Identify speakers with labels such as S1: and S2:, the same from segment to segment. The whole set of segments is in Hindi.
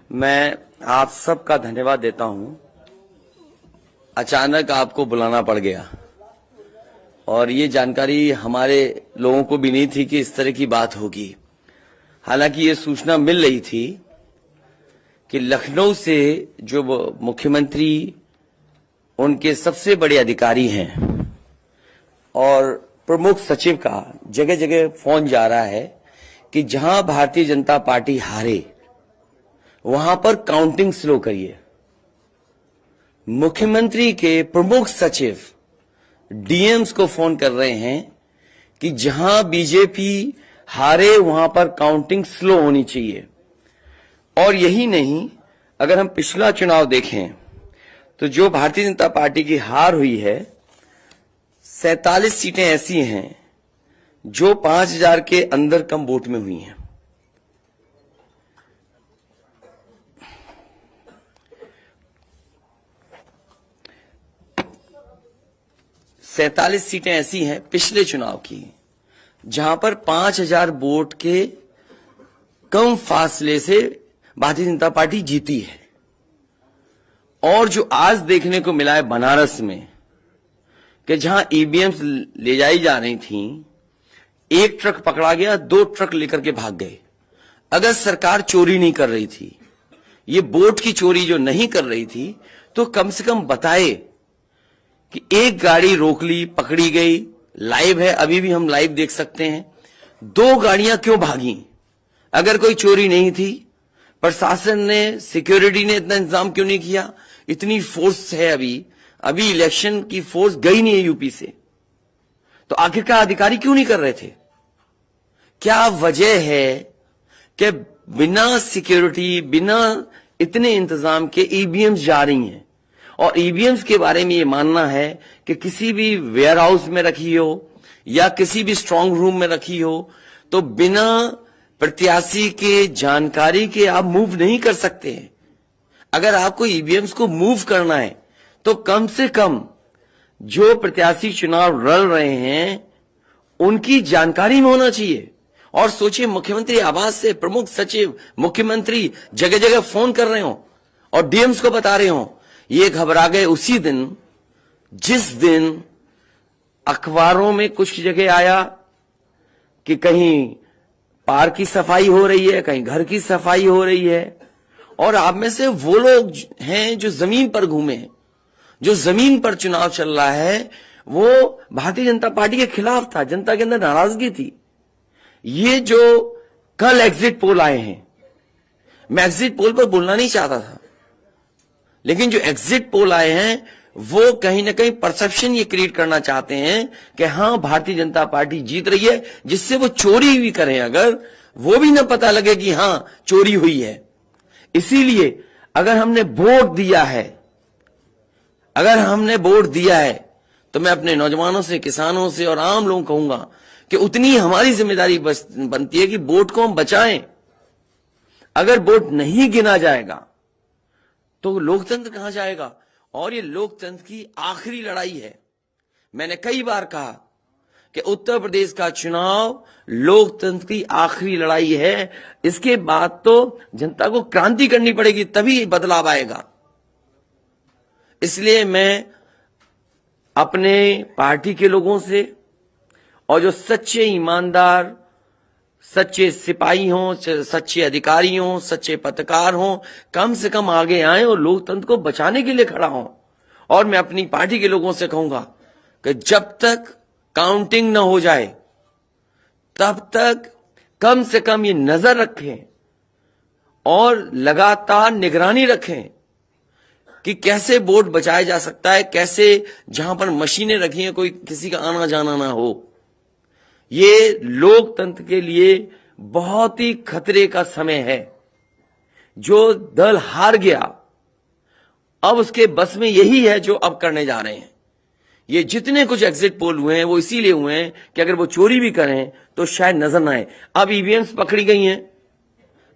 S1: मैं आप सबका धन्यवाद देता हूं। अचानक आपको बुलाना पड़ गया और ये जानकारी हमारे लोगों को भी नहीं थी कि इस तरह की बात होगी। हालांकि ये सूचना मिल रही थी कि लखनऊ से जो मुख्यमंत्री उनके सबसे बड़े अधिकारी हैं और प्रमुख सचिव का जगह जगह फोन जा रहा है कि जहां भारतीय जनता पार्टी हारे वहां पर काउंटिंग स्लो करिए। मुख्यमंत्री के प्रमुख सचिव डीएम्स को फोन कर रहे हैं कि जहां बीजेपी हारे वहां पर काउंटिंग स्लो होनी चाहिए। और यही नहीं, अगर हम पिछला चुनाव देखें तो जो भारतीय जनता पार्टी की हार हुई है 47 सीटें ऐसी हैं जो 5000 के अंदर कम वोट में हुई हैं। सैंतालीस सीटें ऐसी हैं पिछले चुनाव की जहां पर 5000 वोट के कम फासले से भारतीय जनता पार्टी जीती है। और जो आज देखने को मिला है बनारस में कि जहां ईवीएम्स ले जाई जा रही थी, एक ट्रक पकड़ा गया, 2 ट्रक लेकर के भाग गए। अगर सरकार चोरी नहीं कर रही थी, ये वोट की चोरी जो नहीं कर रही थी, तो कम से कम बताए कि एक गाड़ी रोक ली, पकड़ी गई, लाइव है, अभी भी हम लाइव देख सकते हैं। 2 गाड़ियां क्यों भागी? अगर कोई चोरी नहीं थी, प्रशासन ने, सिक्योरिटी ने इतना इंतजाम क्यों नहीं किया? इतनी फोर्स है, अभी इलेक्शन की फोर्स गई नहीं है यूपी से, तो आखिरकार अधिकारी क्यों नहीं कर रहे थे? क्या वजह है कि बिना सिक्योरिटी, बिना इतने इंतजाम के ईवीएम्स जा रही हैं? और ईवीएम्स के बारे में ये मानना है कि किसी भी वेयर हाउस में रखी हो या किसी भी स्ट्रांग रूम में रखी हो, तो बिना प्रत्याशी के जानकारी के आप मूव नहीं कर सकते हैं। अगर आपको ईवीएम्स को मूव करना है तो कम से कम जो प्रत्याशी चुनाव लड़ रहे हैं उनकी जानकारी में होना चाहिए। और सोचिए, मुख्यमंत्री आवास से प्रमुख सचिव, मुख्यमंत्री जगह जगह फोन कर रहे हो और डीएम्स को बता रहे हो। ये घबरा गए उसी दिन जिस दिन अखबारों में कुछ जगह आया कि कहीं पार्क की सफाई हो रही है, कहीं घर की सफाई हो रही है। और आप में से वो लोग हैं जो जमीन पर घूमे, जो जमीन पर चुनाव चल रहा है, वो भारतीय जनता पार्टी के खिलाफ था, जनता के अंदर नाराजगी थी। ये जो कल एग्जिट पोल आए हैं, मैं एग्जिट पोल पर बोलना नहीं चाहता था, लेकिन जो एग्जिट पोल आए हैं वो कहीं ना कहीं परसेप्शन ये क्रिएट करना चाहते हैं कि हां भारतीय जनता पार्टी जीत रही है, जिससे वो चोरी भी करें अगर, वो भी ना पता लगे कि हां चोरी हुई है। इसीलिए अगर हमने वोट दिया है, तो मैं अपने नौजवानों से, किसानों से और आम लोगों को कहूंगा कि उतनी हमारी जिम्मेदारी बनती है कि वोट को हम बचाएं। अगर वोट नहीं गिना जाएगा तो लोकतंत्र कहां जाएगा? और ये लोकतंत्र की आखिरी लड़ाई है। मैंने कई बार कहा कि उत्तर प्रदेश का चुनाव लोकतंत्र की आखिरी लड़ाई है। इसके बाद तो जनता को क्रांति करनी पड़ेगी, तभी बदलाव आएगा। इसलिए मैं अपने पार्टी के लोगों से और जो सच्चे ईमानदार, सच्चे सिपाही हों, सच्चे अधिकारी हों, सच्चे पत्रकार हों, कम से कम आगे आए और लोकतंत्र को बचाने के लिए खड़ा हों। और मैं अपनी पार्टी के लोगों से कहूंगा कि जब तक काउंटिंग न हो जाए तब तक कम से कम ये नजर रखें और लगातार निगरानी रखें कि कैसे वोट बचाया जा सकता है, कैसे जहां पर मशीनें रखी हैं कोई किसी का आना जाना ना हो। ये लोकतंत्र के लिए बहुत ही खतरे का समय है। जो दल हार गया, अब उसके बस में यही है जो अब करने जा रहे हैं। ये जितने कुछ एग्जिट पोल हुए हैं वो इसीलिए हुए हैं कि अगर वो चोरी भी करें तो शायद नजर ना आए। अब ईवीएम्स पकड़ी गई हैं,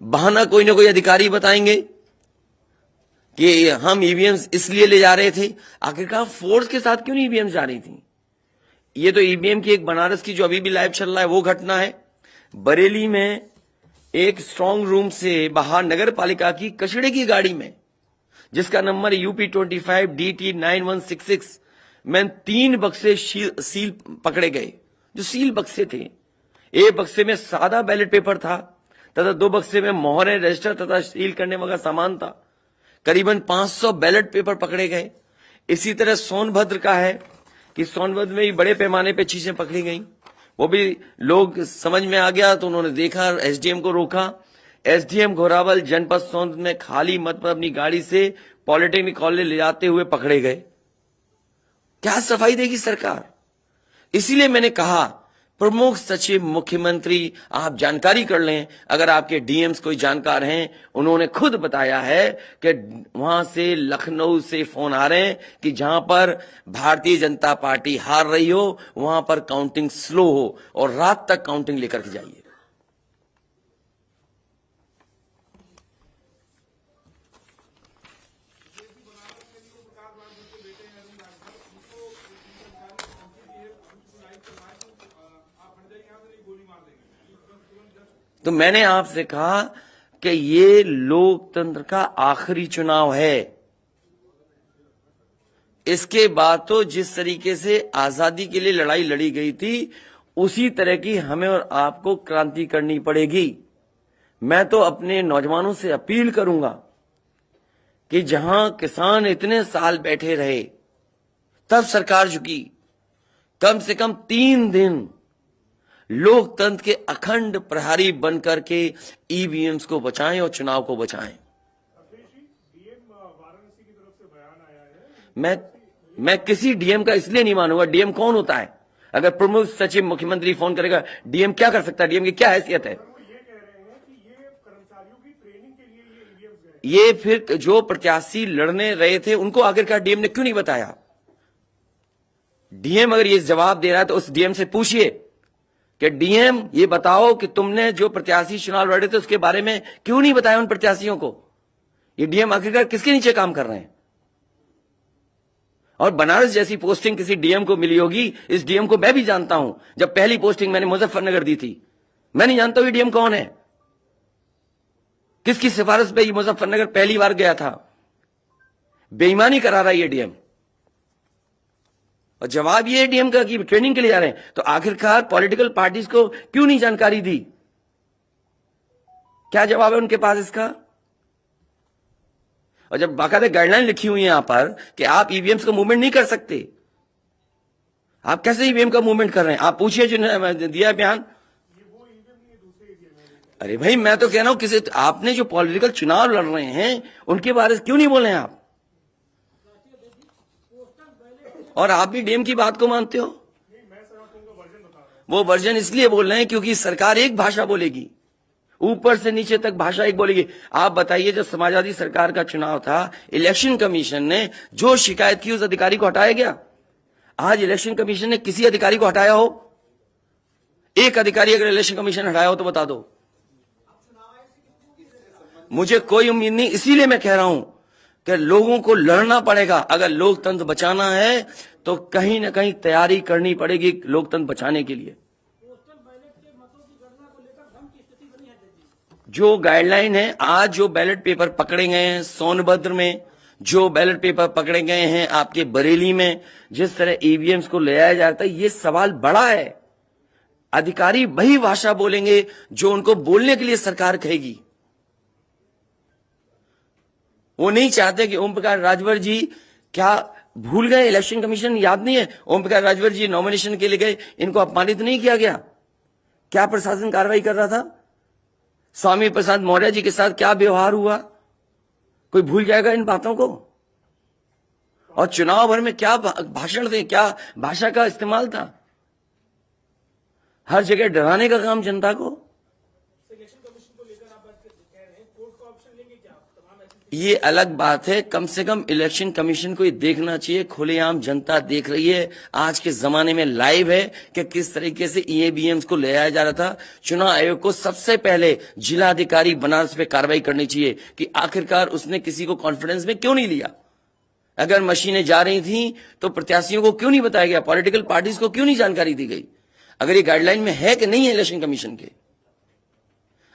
S1: बहाना कोई ना कोई अधिकारी बताएंगे कि हम ईवीएम्स इसलिए ले जा रहे थे। आखिरकार फोर्स के साथ क्यों नहीं ईवीएम्स जा रही थी? ये तो ईवीएम की एक बनारस की जो अभी भी लाइव चल रहा है वो घटना है। बरेली में एक स्ट्रांग रूम से बाहर नगर पालिका की कचड़े की गाड़ी में, जिसका नंबर UP25DT9166 में 3 बक्से सील पकड़े गए। जो सील बक्से थे, एक बक्से में सादा बैलेट पेपर था तथा 2 बक्से में मोहरें, रजिस्टर तथा सील करने वाला सामान था। करीबन 500 बैलेट पेपर पकड़े गए। इसी तरह सोनभद्र का है कि सोनभद्र में भी बड़े पैमाने पे चीजें पकड़ी गई। वो भी लोग समझ में आ गया तो उन्होंने देखा, एसडीएम को रोका। एसडीएम घोरावल जनपद सोनभद्र में खाली मत पर अपनी गाड़ी से पॉलिटेक्निक कॉलेज ले जाते हुए पकड़े गए। क्या सफाई देगी सरकार? इसीलिए मैंने कहा, प्रमुख सचिव मुख्यमंत्री, आप जानकारी कर लें। अगर आपके डीएम्स कोई जानकार हैं, उन्होंने खुद बताया है कि वहां से, लखनऊ से फोन आ रहे हैं कि जहां पर भारतीय जनता पार्टी हार रही हो, वहां पर काउंटिंग स्लो हो और रात तक काउंटिंग लेकर के जाइए। तो मैंने आपसे कहा कि ये लोकतंत्र का आखिरी चुनाव है। इसके बाद तो जिस तरीके से आजादी के लिए लड़ाई लड़ी गई थी, उसी तरह की हमें और आपको क्रांति करनी पड़ेगी। मैं तो अपने नौजवानों से अपील करूंगा कि जहां किसान इतने साल बैठे रहे, तब सरकार झुकी। कम से कम 3 दिन लोकतंत्र के अखंड प्रहरी बनकर के ईवीएम्स को बचाएं और चुनाव को बचाएं। मैं किसी डीएम का इसलिए नहीं मानूंगा। डीएम कौन होता है? अगर प्रमुख सचिव मुख्यमंत्री फोन करेगा, डीएम क्या कर सकता है? डीएम की क्या हैसियत है? ये फिर जो प्रत्याशी लड़ने रहे थे, उनको आखिरकार डीएम ने क्यों नहीं बताया? डीएम अगर ये जवाब दे रहा है तो उस डीएम से पूछिए कि डीएम ये बताओ कि तुमने जो प्रत्याशी चुनाव लड़े थे उसके बारे में क्यों नहीं बताया उन प्रत्याशियों को? ये डीएम आखिरकार किसके नीचे काम कर रहे हैं? और बनारस जैसी पोस्टिंग किसी डीएम को मिली होगी, इस डीएम को मैं भी जानता हूं। जब पहली पोस्टिंग मैंने मुजफ्फरनगर दी थी, मैं नहीं जानता हूं ये डीएम कौन है, किसकी सिफारिश पे ये मुजफ्फरनगर पहली बार गया था। बेईमानी करा रहा है ये डीएम। और जवाब ये डीएम का कि ट्रेनिंग के लिए जा रहे हैं। तो आखिरकार पॉलिटिकल पार्टीज को क्यों नहीं जानकारी दी? क्या जवाब है उनके पास इसका? और जब बाकायदा गाइडलाइन लिखी हुई है यहां पर कि आप ईवीएम्स का मूवमेंट नहीं कर सकते, आप कैसे ईवीएम का मूवमेंट कर रहे हैं? आप पूछिए जो दिया बयान। अरे भाई, मैं तो कह रहा हूं किसी, आपने जो पॉलिटिकल चुनाव लड़ रहे हैं उनके बारे में क्यों नहीं बोल रहे हैं आप? और आप भी डीएम की बात को मानते हो। वो वर्जन इसलिए बोल रहे हैं क्योंकि सरकार एक भाषा बोलेगी, ऊपर से नीचे तक भाषा एक बोलेगी। आप बताइए, जब समाजवादी सरकार का चुनाव था, इलेक्शन कमीशन ने जो शिकायत की उस अधिकारी को हटाया गया? आज इलेक्शन कमीशन ने किसी अधिकारी को हटाया हो? एक अधिकारी अगर इलेक्शन कमीशन हटाया हो तो बता दो। मुझे कोई उम्मीद नहीं। इसीलिए मैं कह रहा हूं कि लोगों को लड़ना पड़ेगा। अगर लोकतंत्र बचाना है तो कहीं ना कहीं तैयारी करनी पड़ेगी लोकतंत्र बचाने के लिए। जो गाइडलाइन है, आज जो बैलेट पेपर पकड़े गए हैं सोनभद्र में, जो बैलेट पेपर पकड़े गए हैं आपके बरेली में, जिस तरह ईवीएम्स को ले आया जाता है, ये सवाल बड़ा है। अधिकारी वही भाषा बोलेंगे जो उनको बोलने के लिए सरकार कहेगी। वो नहीं चाहते कि ओम प्रकाश राजभर जी, क्या भूल गए? इलेक्शन कमीशन याद नहीं है? ओम प्रकाश राजभर जी नॉमिनेशन के लिए गए, इनको अपमानित नहीं किया गया? क्या प्रशासन कार्रवाई कर रहा था? स्वामी प्रसाद मौर्य जी के साथ क्या व्यवहार हुआ? कोई भूल जाएगा इन बातों को? और चुनाव भर में क्या भाषण थे, क्या भाषा का इस्तेमाल था? हर जगह डराने का काम जनता को। ये अलग बात है, कम से कम इलेक्शन कमीशन को ये देखना चाहिए। खुलेआम जनता देख रही है, आज के जमाने में लाइव है कि किस तरीके से ईवीएम्स को ले आया जा रहा था। चुनाव आयोग को सबसे पहले जिलाधिकारी बनारस पे कार्रवाई करनी चाहिए कि आखिरकार उसने किसी को कॉन्फिडेंस में क्यों नहीं लिया। अगर मशीनें जा रही थी तो प्रत्याशियों को क्यों नहीं बताया गया? पॉलिटिकल पार्टीज को क्यों नहीं जानकारी दी गई? अगर ये गाइडलाइन में है कि नहीं है इलेक्शन कमीशन के?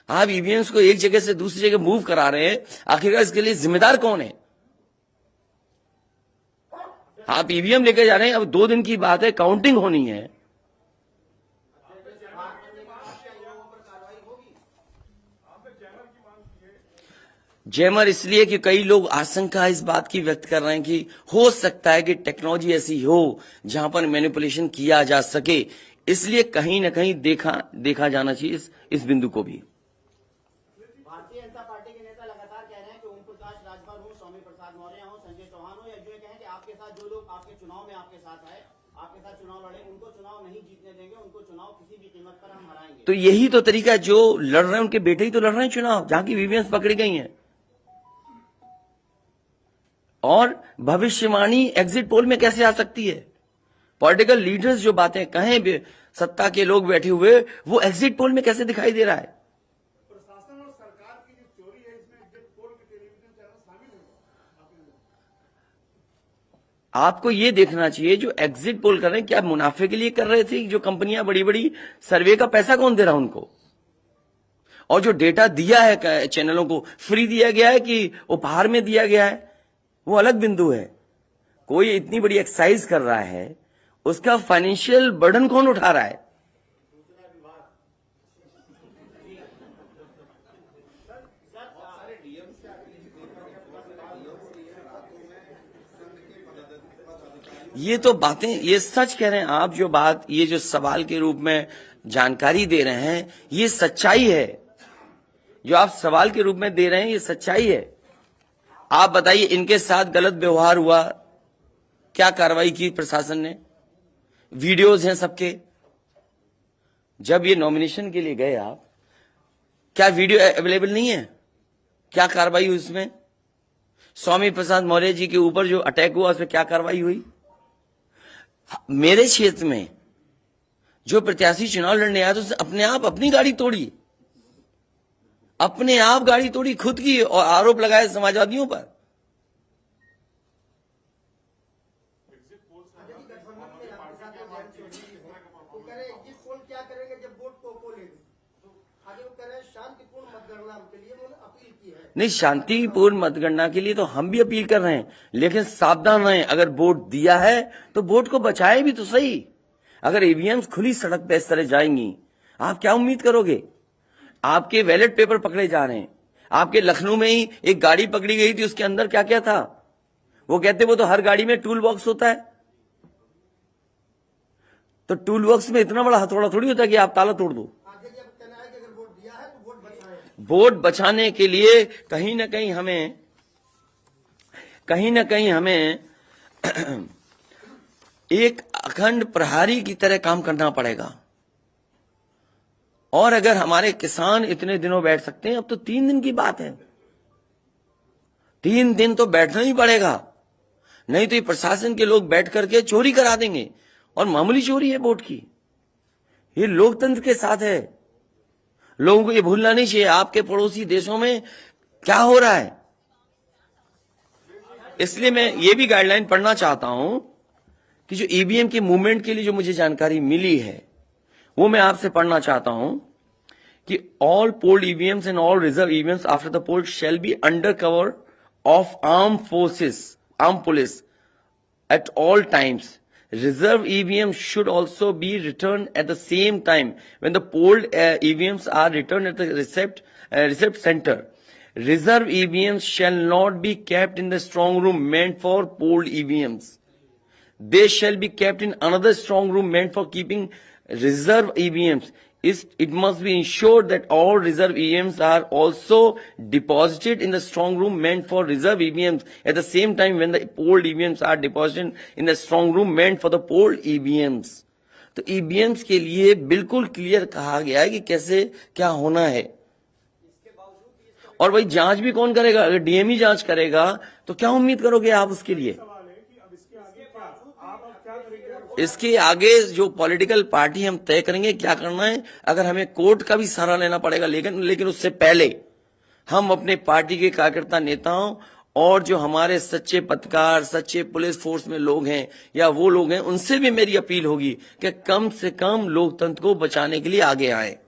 S1: आप ईवीएम्स को एक जगह से दूसरी जगह मूव करा रहे हैं, आखिरकार इसके लिए जिम्मेदार कौन है? आप ईवीएम लेकर जा रहे हैं, अब 2 दिन की बात है, काउंटिंग होनी है। जैमर इसलिए कि कई लोग आशंका इस बात की व्यक्त कर रहे हैं कि हो सकता है कि टेक्नोलॉजी ऐसी हो जहां पर मैनिपुलेशन किया जा सके, इसलिए कहीं ना कहीं देखा जाना चाहिए इस बिंदु को भी।
S2: भारतीय जनता पार्टी के नेता लगातार कह रहे हैं कि ओम प्रकाश राजभर हो, स्वामी प्रसाद मौर्य हो, संजय चौहान हो, या जो ये कहें कि आपके साथ जो लोग आपके चुनाव में आपके साथ आए, आपके साथ चुनाव लड़े, उनको चुनाव नहीं जीतने देंगे, उनको चुनाव किसी भी कीमत पर हम हराएंगे।
S1: तो यही तो तरीका है, जो लड़ रहे हैं उनके बेटे ही तो लड़ रहे हैं चुनाव, जहां की ईवीएम्स पकड़ी गई हैं। और भविष्यवाणी एग्जिट पोल में कैसे आ सकती है? पॉलिटिकल लीडर्स जो बातें कहें, सत्ता के लोग बैठे हुए, वो एग्जिट पोल में कैसे दिखाई दे रहा है?
S3: प्रशासन और सरकार की जो चोरी है, इसमें एग्जिट पोल के टेलीविजन चैनल शामिल होंगे।
S1: आपको ये देखना चाहिए, जो एग्जिट पोल कर रहे हैं, क्या मुनाफे के लिए कर रहे थे? जो कंपनियां बड़ी बड़ी, सर्वे का पैसा कौन दे रहा है उनको? और जो डेटा दिया है चैनलों को, फ्री दिया गया है कि उपहार में दिया गया है, वो अलग बिंदु है। कोई इतनी बड़ी एक्सरसाइज कर रहा है, उसका फाइनेंशियल बर्डन कौन उठा रहा है? ये तो बातें, ये सच कह रहे हैं आप। जो बात, ये जो सवाल के रूप में जानकारी दे रहे हैं, ये सच्चाई है। जो आप सवाल के रूप में दे रहे हैं, ये सच्चाई है। आप बताइए, इनके साथ गलत व्यवहार हुआ, क्या कार्रवाई की प्रशासन ने? वीडियोज हैं सबके। जब ये नॉमिनेशन के लिए गए आप, क्या वीडियो अवेलेबल नहीं है? क्या कार्रवाई हुई उसमें? स्वामी प्रसाद मौर्य जी के ऊपर जो अटैक हुआ, उसमें क्या कार्रवाई हुई? मेरे क्षेत्र में जो प्रत्याशी चुनाव लड़ने आया, तो उसने अपने आप अपनी गाड़ी तोड़ी, अपने आप गाड़ी तोड़ी खुद की, और आरोप लगाए समाजवादियों पर।
S2: क्या करेंगे जब वोट को लेंगे? आगे वो कह रहे हैं शांतिपूर्ण मतगणना के लिए उन्होंने अपील की है।
S1: नहीं, शांतिपूर्ण मतगणना के लिए तो हम भी अपील कर रहे हैं, लेकिन सावधान रहें। अगर वोट दिया है तो वोट को बचाए भी तो सही। अगर ईवीएम्स खुली सड़क पे इस तरह जाएंगी, आप क्या उम्मीद करोगे? आपके बैलेट पेपर पकड़े जा रहे हैं। आपके लखनऊ में ही एक गाड़ी पकड़ी गई थी, उसके अंदर क्या क्या था? वो कहते वो तो हर गाड़ी में टूल बॉक्स होता है। तो टूल बॉक्स में इतना बड़ा हथौड़ा थोड़ी होता है कि आप ताला तोड़ दो। वोट बचाने के लिए कहीं ना कहीं हमें एक अखंड प्रहरी की तरह काम करना पड़ेगा। और अगर हमारे किसान इतने दिनों बैठ सकते हैं, अब तो 3 दिन की बात है, 3 दिन तो बैठना ही पड़ेगा, नहीं तो ये प्रशासन के लोग बैठ करके चोरी करा देंगे। और मामूली चोरी है वोट की, ये लोकतंत्र के साथ है। लोगों को ये भूलना नहीं चाहिए आपके पड़ोसी देशों में क्या हो रहा है। इसलिए मैं ये भी गाइडलाइन पढ़ना चाहता हूं कि जो ईवीएम के मूवमेंट के लिए जो मुझे जानकारी मिली है, वो मैं आपसे पढ़ना चाहता हूं कि all polled EVMs and all reserve EVMs after the poll shall be under cover of arm police at all times. Reserve EVMs should also be returned at the same time when the polled EVMs are returned at the receipt center. Reserve EVMs shall not be kept in the strong room meant for polled EVMs. They shall be kept in another strong room meant for keeping reserve EVMs. It must be ensured that all reserve EVMs are also deposited in the strong room meant for reserve EVMs at the same time when the polled EVMs are deposited in the strong room meant for the polled EVMs. तो EVMs के लिए बिल्कुल क्लियर कहा गया है कि कैसे क्या होना है। और वही जांच भी कौन करेगा? अगर डीएमई जांच करेगा तो क्या उम्मीद करोगे आप उसके लिए? इसके आगे जो पॉलिटिकल पार्टी हम तय करेंगे क्या करना है। अगर हमें कोर्ट का भी सहारा लेना पड़ेगा, लेकिन उससे पहले हम अपने पार्टी के कार्यकर्ता नेताओं और जो हमारे सच्चे पत्रकार, सच्चे पुलिस फोर्स में लोग हैं या वो लोग हैं, उनसे भी मेरी अपील होगी कि कम से कम लोकतंत्र को बचाने के लिए आगे आए।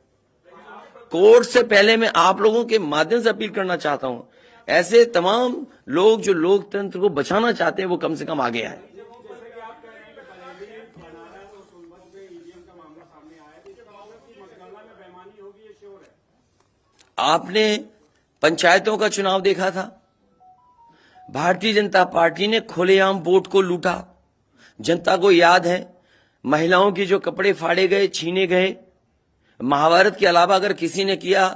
S1: कोर्ट से पहले मैं आप लोगों के माध्यम से अपील करना चाहता हूं, ऐसे तमाम लोग जो लोकतंत्र को बचाना चाहते हैं वो कम से कम आगे आए। आपने पंचायतों का चुनाव देखा था, भारतीय जनता पार्टी ने खुलेआम वोट को लूटा। जनता को याद है महिलाओं की जो कपड़े फाड़े गए, छीने गए, महाभारत के अलावा अगर किसी ने किया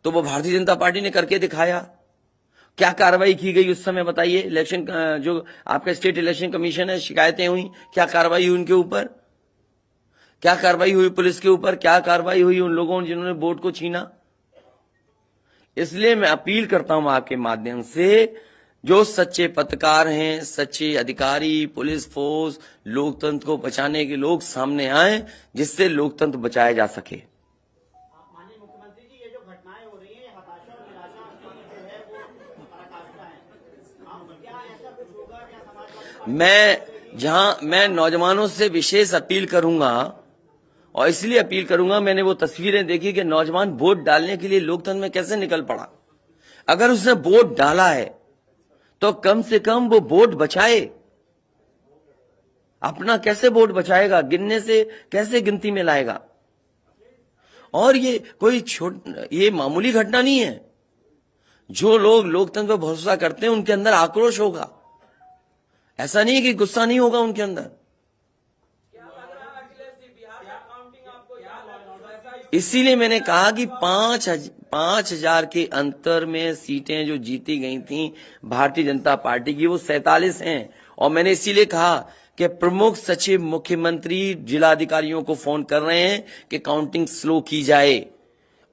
S1: तो वो भारतीय जनता पार्टी ने करके दिखाया। क्या कार्रवाई की गई उस समय बताइए? इलेक्शन जो आपका स्टेट इलेक्शन कमीशन है, शिकायतें हुई, क्या कार्रवाई हुई उनके ऊपर? क्या कार्रवाई हुई पुलिस के ऊपर? क्या कार्रवाई हुई उन लोगों जिन्होंने वोट को छीना? इसलिए मैं अपील करता हूं आपके माध्यम से, जो सच्चे पत्रकार हैं, सच्चे अधिकारी, पुलिस फोर्स, लोकतंत्र को बचाने के लोग सामने आए, जिससे लोकतंत्र बचाया जा सके।
S2: माननीय मुख्यमंत्री जी, ये जो घटनाएं हो रही हैं, हताशा और निराशा की जो है वो पराकाष्ठा है। क्या ऐसा कुछ होगा? क्या समाजवादी
S1: मैं नौजवानों से विशेष अपील करूंगा, और इसलिए अपील करूंगा, मैंने वो तस्वीरें देखी कि नौजवान वोट डालने के लिए लोकतंत्र में कैसे निकल पड़ा। अगर उसने वोट डाला है तो कम से कम वो वोट बचाए। अपना कैसे वोट बचाएगा? गिनने से कैसे गिनती में लाएगा? और ये कोई ये मामूली घटना नहीं है। जो लोग लोकतंत्र पर भरोसा करते हैं उनके अंदर आक्रोश होगा, ऐसा नहीं है कि गुस्सा नहीं होगा उनके अंदर। इसीलिए मैंने कहा कि 5,000 के अंतर में सीटें जो जीती गई थी भारतीय जनता पार्टी की, वो 47 हैं। और मैंने इसीलिए कहा कि प्रमुख सचिव, मुख्यमंत्री, जिलाधिकारियों को फोन कर रहे हैं कि काउंटिंग स्लो की जाए।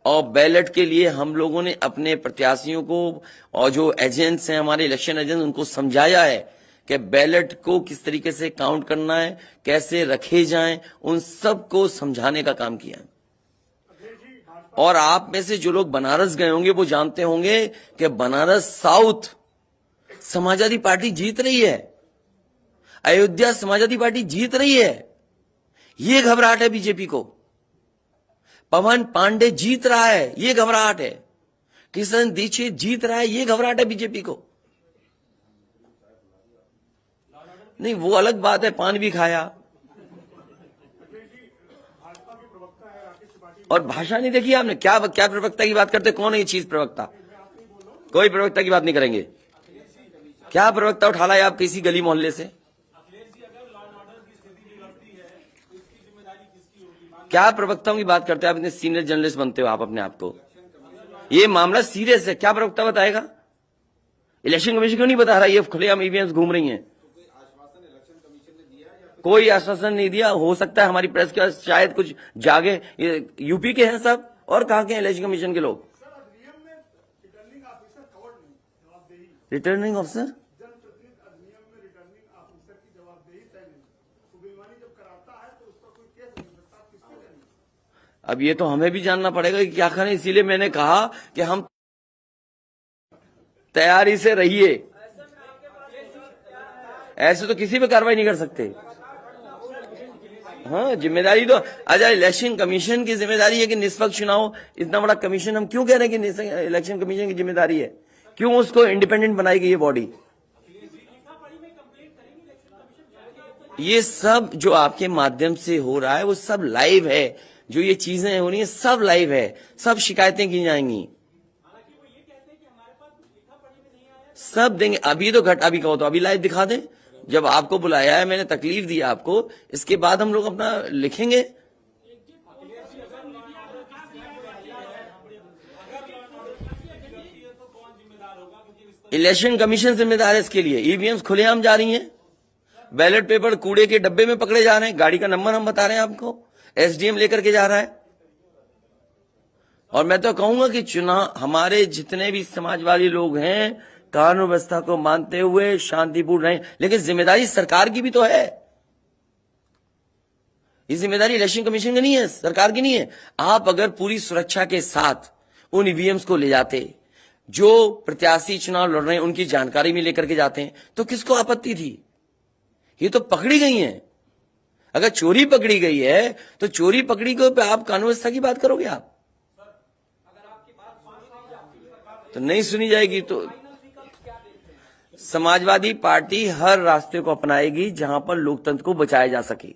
S1: और बैलेट के लिए हम लोगों ने अपने प्रत्याशियों को और जो एजेंट्स हैं हमारे इलेक्शन एजेंट्स, उनको समझाया है कि बैलेट को किस तरीके से काउंट करना है, कैसे रखे जाएं, उन सब को समझाने का काम किया है। और आप में से जो लोग बनारस गए होंगे वो जानते होंगे कि बनारस साउथ समाजवादी पार्टी जीत रही है, अयोध्या समाजवादी पार्टी जीत रही है। ये घबराहट है बीजेपी को। पवन पांडे जीत रहा है, ये घबराहट है। किशन दीक्षित जीत रहा है, ये घबराहट है बीजेपी को। नहीं, वो अलग बात है, पान भी खाया। और भाषा नहीं देखी आपने? क्या प्रवक्ता की बात करते? कौन है ये चीज प्रवक्ता? कोई प्रवक्ता की बात नहीं करेंगे। क्या प्रवक्ता उठा लाए आप किसी गली मोहल्ले से? क्या प्रवक्ताओं की बात करते हैं आप? इतने सीनियर जर्नलिस्ट बनते हो आप अपने आप को। ये मामला सीरियस है, क्या प्रवक्ता बताएगा? इलेक्शन कमीशन क्यों नहीं बता रहा? ये खुलेआम ईवीएम्स घूम रही हैं। कोई आश्वासन नहीं दिया। हो सकता है हमारी प्रेस का शायद कुछ जागे। ये यूपी के हैं सब, और कहां के हैं इलेक्शन कमीशन के लोग? रिटर्निंग ऑफिसर अब ये तो हमें भी जानना पड़ेगा कि क्या करें। इसीलिए मैंने कहा कि हम तैयारी से रहिए। ऐसे तो किसी पे कार्रवाई नहीं कर सकते। हाँ, जिम्मेदारी तो अच्छा इलेक्शन कमीशन की जिम्मेदारी है कि निष्पक्ष चुनाव। इतना बड़ा कमीशन, हम क्यों कह रहे हैं कि इलेक्शन कमीशन की जिम्मेदारी है? क्यों उसको इंडिपेंडेंट बनाई गई ये बॉडी? ये सब जो आपके माध्यम से हो रहा है वो सब लाइव है। जो ये चीजें हो रही है सब लाइव है, सब शिकायतें की जाएंगी, सब देंगे। अभी तो अभी कहो तो अभी लाइव दिखा दें। जब आपको बुलाया है, मैंने तकलीफ दी आपको, इसके बाद हम लोग अपना लिखेंगे। इलेक्शन कमीशन जिम्मेदार है इसके लिए। ईवीएम्स खुलेआम जा रही हैं, बैलेट पेपर कूड़े के डब्बे में पकड़े जा रहे हैं, गाड़ी का नंबर हम बता रहे हैं आपको, एसडीएम लेकर के जा रहा है। और मैं तो कहूंगा कि चुनाव हमारे जितने भी समाजवादी लोग हैं कानून व्यवस्था को मानते हुए शांतिपूर्ण रहें, लेकिन जिम्मेदारी सरकार की भी तो है। ये जिम्मेदारी इलेक्शन कमीशन की नहीं है, सरकार की नहीं है। आप अगर पूरी सुरक्षा के साथ उन ईवीएम्स को ले जाते, जो प्रत्याशी चुनाव लड़ रहे हैं उनकी जानकारी में लेकर के जाते हैं, तो किसको आपत्ति थी? ये तो पकड़ी गई हैं। अगर चोरी पकड़ी गई है तो चोरी पकड़ी को पे आप कानून व्यवस्था की बात करोगे? आप तो नहीं सुनी जाएगी तो समाजवादी पार्टी हर रास्ते को अपनाएगी जहां पर लोकतंत्र को बचाया जा सके।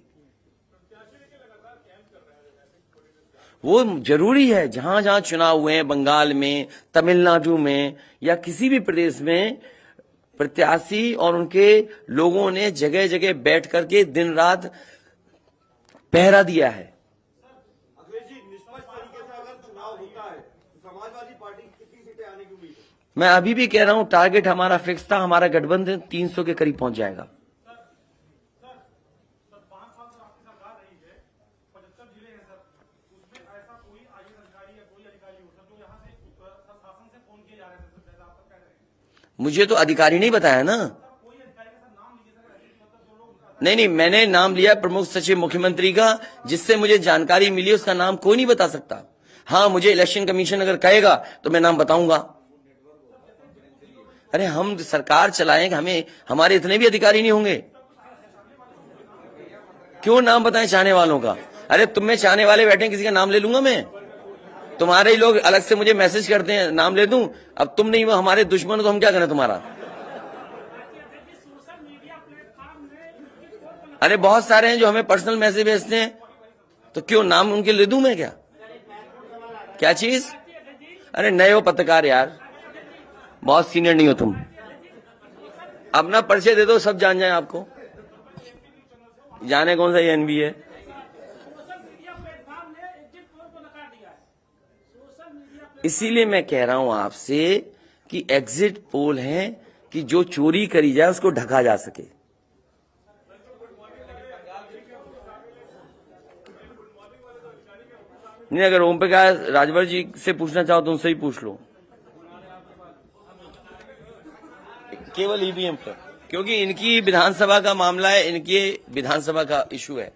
S1: वो जरूरी है। जहां जहां चुनाव हुए हैं, बंगाल में, तमिलनाडु में या किसी भी प्रदेश में, प्रत्याशी और उनके लोगों ने जगह जगह बैठ करके दिन रात पहरा दिया है।
S2: अखिलेश जी, निष्पक्ष तरीके से अगर चुनाव होता है तो समाजवादी पार्टी कितनी सीटें आने की उम्मीद है?
S1: मैं अभी भी कह रहा हूं, टारगेट हमारा फिक्स था। हमारा गठबंधन 300 के करीब पहुंच जाएगा। मुझे तो अधिकारी नहीं बताया ना। नहीं, मैंने नाम लिया प्रमुख सचिव मुख्यमंत्री का, जिससे मुझे जानकारी मिली। उसका नाम कोई नहीं बता सकता। हाँ, मुझे इलेक्शन कमीशन अगर कहेगा तो मैं नाम बताऊंगा। अरे हम सरकार चलाएंगे, हमें हमारे इतने भी अधिकारी नहीं होंगे। क्यों नाम बताएं चाहने वालों का? अरे तुम में चाहने वाले बैठे, किसी का नाम ले लूंगा मैं? तुम्हारे ही लोग अलग से मुझे मैसेज करते हैं, नाम ले दूं? अब तुम नहीं, वो हमारे दुश्मन हो तो हम क्या करें तुम्हारा? अरे बहुत सारे हैं जो हमें पर्सनल मैसेज भेजते हैं, तो क्यों नाम उनके ले दूं मैं? क्या चीज? अरे नए हो पत्रकार यार, बहुत सीनियर नहीं हो तुम। अपना परिचय दे दो, सब जान जाए आपको। जाने कौन सा एनबी है। इसीलिए मैं कह रहा हूं आपसे कि एग्जिट पोल है कि जो चोरी करी जाए उसको ढका जा सके। नहीं, अगर ओम प्रकाश राजभर जी से पूछना चाहो तो उनसे ही पूछ लो, केवल ईवीएम पर, क्योंकि इनकी विधानसभा का मामला है, इनकी विधानसभा का इशू है।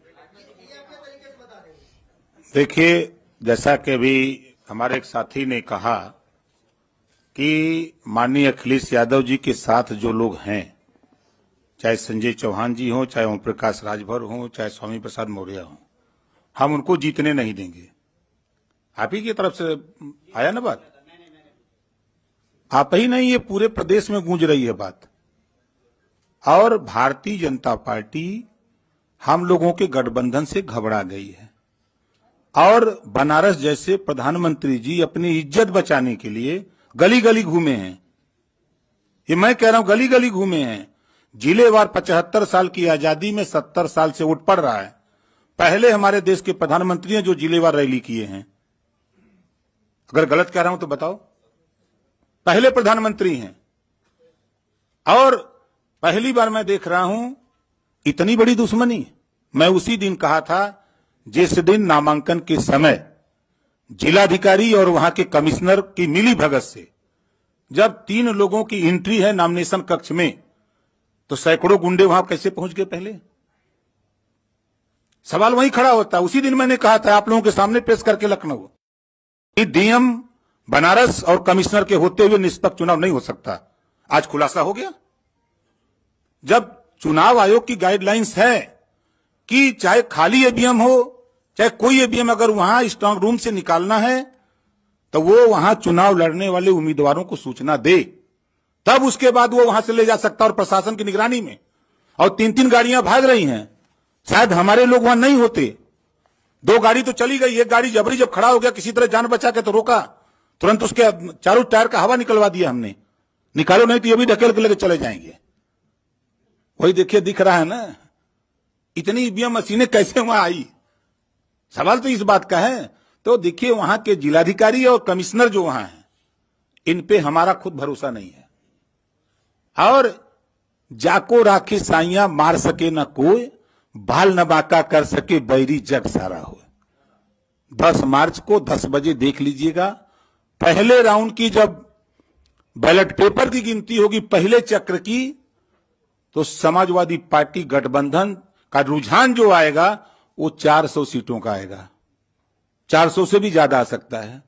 S4: देखिए, जैसा कि अभी हमारे एक साथी ने कहा कि माननीय अखिलेश यादव जी के साथ जो लोग हैं, चाहे संजय चौहान जी हों, चाहे ओम प्रकाश राजभर हों, चाहे स्वामी प्रसाद मौर्य हों, हम उनको जीतने नहीं देंगे। आप ही की तरफ से आया ना बात? आप ही नहीं, ये पूरे प्रदेश में गूंज रही है बात। और भारतीय जनता पार्टी हम लोगों के गठबंधन से घबरा गई है और बनारस जैसे प्रधानमंत्री जी अपनी इज्जत बचाने के लिए गली गली घूमे हैं। ये मैं कह रहा हूं, गली गली घूमे हैं। जिलेवार 75 साल की आजादी में 70 साल से उठ पड़ रहा है। पहले हमारे देश के प्रधानमंत्री हैं जो जिलेवार रैली किए हैं। अगर गलत कह रहा हूं तो बताओ। पहले प्रधानमंत्री हैं और पहली बार मैं देख रहा हूं इतनी बड़ी दुश्मनी। मैं उसी दिन कहा था जिस दिन नामांकन के समय जिलाधिकारी और वहां के कमिश्नर की मिली भगत से जब 3 लोगों की एंट्री है नॉमिनेशन कक्ष में, तो सैकड़ों गुंडे वहां कैसे पहुंच गए? पहले सवाल वहीं खड़ा होता है। उसी दिन मैंने कहा था आप लोगों के सामने पेश करके लखनऊ कि डीएम बनारस और कमिश्नर के होते हुए निष्पक्ष चुनाव नहीं हो सकता। आज खुलासा हो गया। जब चुनाव आयोग की गाइडलाइंस है कि चाहे खाली ईवीएम हो चाहे कोई ईवीएम, अगर वहां स्ट्रांग रूम से निकालना है तो वो वहां चुनाव लड़ने वाले उम्मीदवारों को सूचना दे, तब उसके बाद वो वहां से ले जा सकता। और प्रशासन की निगरानी में, और 3-3 गाड़ियां भाग रही हैं। शायद हमारे लोग वहां नहीं होते। 2 गाड़ी तो चली गई, एक गाड़ी जबरी जब खड़ा हो गया किसी तरह जान बचा के तो रोका, तुरंत उसके चारों टायर का हवा निकलवा दिया हमने। निकालो नहीं तो ये भी ढकेल के लेके चले जाएंगे। वही देखिए, दिख रहा है ना इतनी ईवीएम मशीनें कैसे वहां आई। सवाल तो इस बात का है। तो देखिए, वहां के जिलाधिकारी और कमिश्नर जो वहां हैं, इन पे हमारा खुद भरोसा नहीं है। और जाको राखी साइया मार सके न कोई, बाल न बांका कर सके बैरी जग सारा हो। 10 मार्च को 10 बजे देख लीजिएगा, पहले राउंड की जब बैलेट पेपर की गिनती होगी पहले चक्र की, तो समाजवादी पार्टी गठबंधन का रुझान जो आएगा वो 400 सीटों का आएगा। 400 से भी ज्यादा आ सकता है।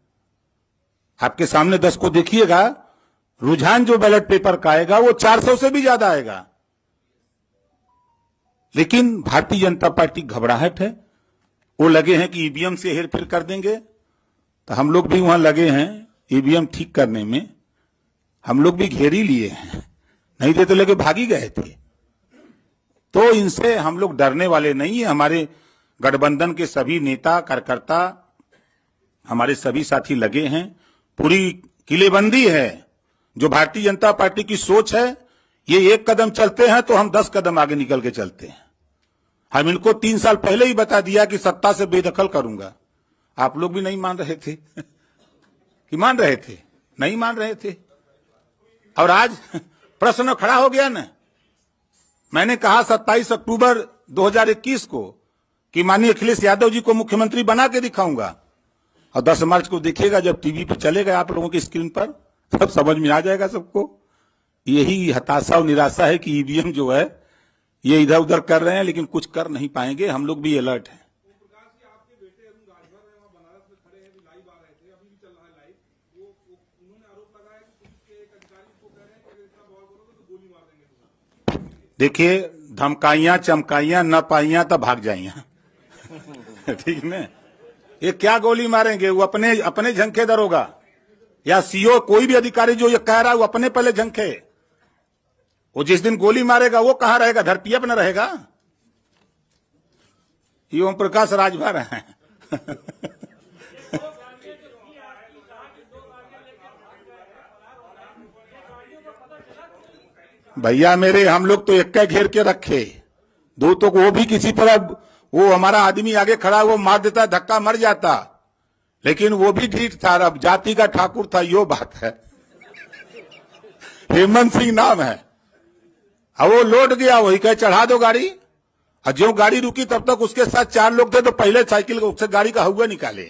S4: आपके सामने 10 को देखिएगा, रुझान जो बैलेट पेपर का आएगा वो 400 से भी ज्यादा आएगा। लेकिन भारतीय जनता पार्टी घबराहट है। वो लगे हैं कि ईवीएम से हेरफेर कर देंगे, तो हम लोग भी वहां लगे हैं ईवीएम ठीक करने में। हम लोग भी घेर ही लिए हैं, नहीं थे तो लेके भागी गए थे। तो इनसे हम लोग डरने वाले नहीं है। हमारे गठबंधन के सभी नेता कार्यकर्ता, हमारे सभी साथी लगे हैं, पूरी किलेबंदी है। जो भारतीय जनता पार्टी की सोच है, ये एक कदम चलते हैं तो हम 10 कदम आगे निकल के चलते हैं। हम इनको 3 साल पहले ही बता दिया कि सत्ता से बेदखल करूंगा। आप लोग भी नहीं मान रहे थे कि मान रहे थे? नहीं मान रहे थे। और आज प्रश्न खड़ा हो गया ना। मैंने कहा 27 अक्टूबर 2021 को कि माननीय अखिलेश यादव जी को मुख्यमंत्री बना के दिखाऊंगा, और 10 मार्च को देखिएगा जब टीवी पे चलेगा आप लोगों की स्क्रीन पर, तब समझ में आ जाएगा सबको। यही हताशा और निराशा है कि ईवीएम जो है ये इधर उधर कर रहे हैं, लेकिन कुछ कर नहीं पाएंगे। हम लोग भी अलर्ट हैं। देखिए, धमकाइयां चमकाइयां न पाइयां तो भाग जाइया ठीक है। ये क्या गोली मारेंगे? वो अपने झंखे दरोगा या सीओ, कोई भी अधिकारी जो ये कह रहा है वो अपने पहले झंखे। वो जिस दिन गोली मारेगा वो कहां रहेगा? धरती पर न रहेगा। ये ओम प्रकाश राजभर है भैया मेरे, हम लोग तो एक घेर के रखे, दो तो वो भी किसी तरह, वो हमारा आदमी आगे खड़ा वो मार देता, धक्का मर जाता, लेकिन वो भी ढीठ था। अब जाति का ठाकुर था, यो बात है। हेमंत सिंह नाम है। अब वो लौट गया, वही कहे चढ़ा दो गाड़ी। और जो गाड़ी रुकी तब तक उसके साथ 4 लोग थे, तो पहले साइकिल से गाड़ी का हुआ निकाले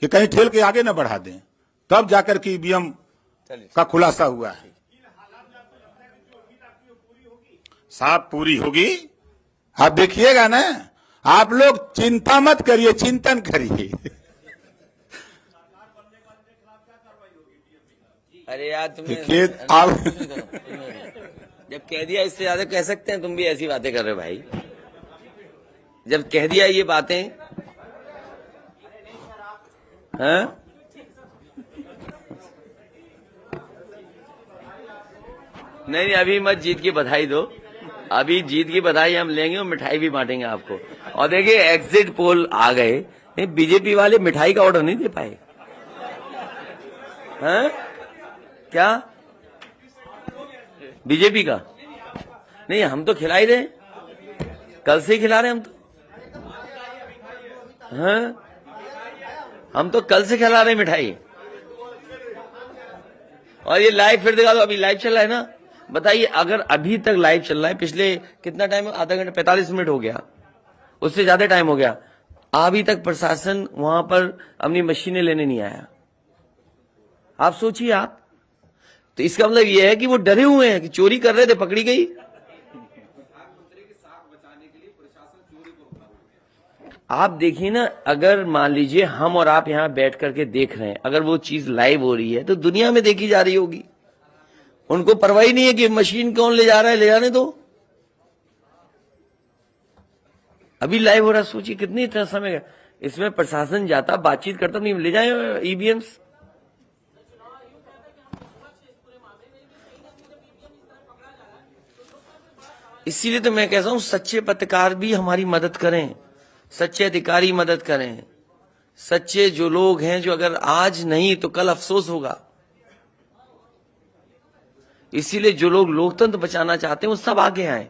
S4: कि कहीं ठेल के आगे न बढ़ा दें, तब जाकर के ईवीएम का खुलासा हुआ है। साफ पूरी होगी, आप देखिएगा ना। आप लोग चिंता मत करिए, चिंतन करिए।
S1: अरे यार तुमने
S4: देखिए आप
S1: जब कह दिया, इससे ज्यादा कह सकते हैं? तुम भी ऐसी बातें कर रहे हो भाई। जब कह दिया ये बातें, हैं? नहीं, अभी मत जीत की बधाई दो। अभी जीत की बधाई हम लेंगे और मिठाई भी बांटेंगे आपको। और देखिए, एग्जिट पोल आ गए, बीजेपी वाले मिठाई का ऑर्डर नहीं दे पाए हैं क्या? बीजेपी का नहीं, हम तो खिला ही रहे, कल से ही खिला रहे हम तो। हैं? हम तो कल से खिला रहे मिठाई। और ये लाइव फिर दिखा दो, अभी लाइव चल रहा है ना। बताइए, अगर अभी तक लाइव चल रहा है, पिछले कितना टाइम, आधा घंटा 45 मिनट हो गया, उससे ज्यादा टाइम हो गया, अभी तक प्रशासन वहां पर अपनी मशीनें लेने नहीं आया। आप सोचिए आप, तो इसका मतलब यह है कि वो डरे हुए हैं कि चोरी कर रहे थे, पकड़ी गई। आप देखिए ना, अगर मान लीजिए हम और आप यहां बैठ करके देख रहे हैं, अगर वो चीज लाइव हो रही है तो दुनिया में देखी जा रही होगी। उनको परवाह नहीं है कि मशीन कौन ले जा रहा है, ले जाने दो। अभी लाइव हो रहा, सोचिए कितनी इतना समय, इसमें प्रशासन जाता, बातचीत करता, नहीं ले जाए ईवीएम्स। इसीलिए तो मैं कहता हूं, सच्चे पत्रकार भी हमारी मदद करें, सच्चे अधिकारी मदद करें, सच्चे जो लोग हैं, जो अगर आज नहीं तो कल अफसोस होगा। इसीलिए जो लोग लोकतंत्र बचाना चाहते हैं वो सब आगे आए।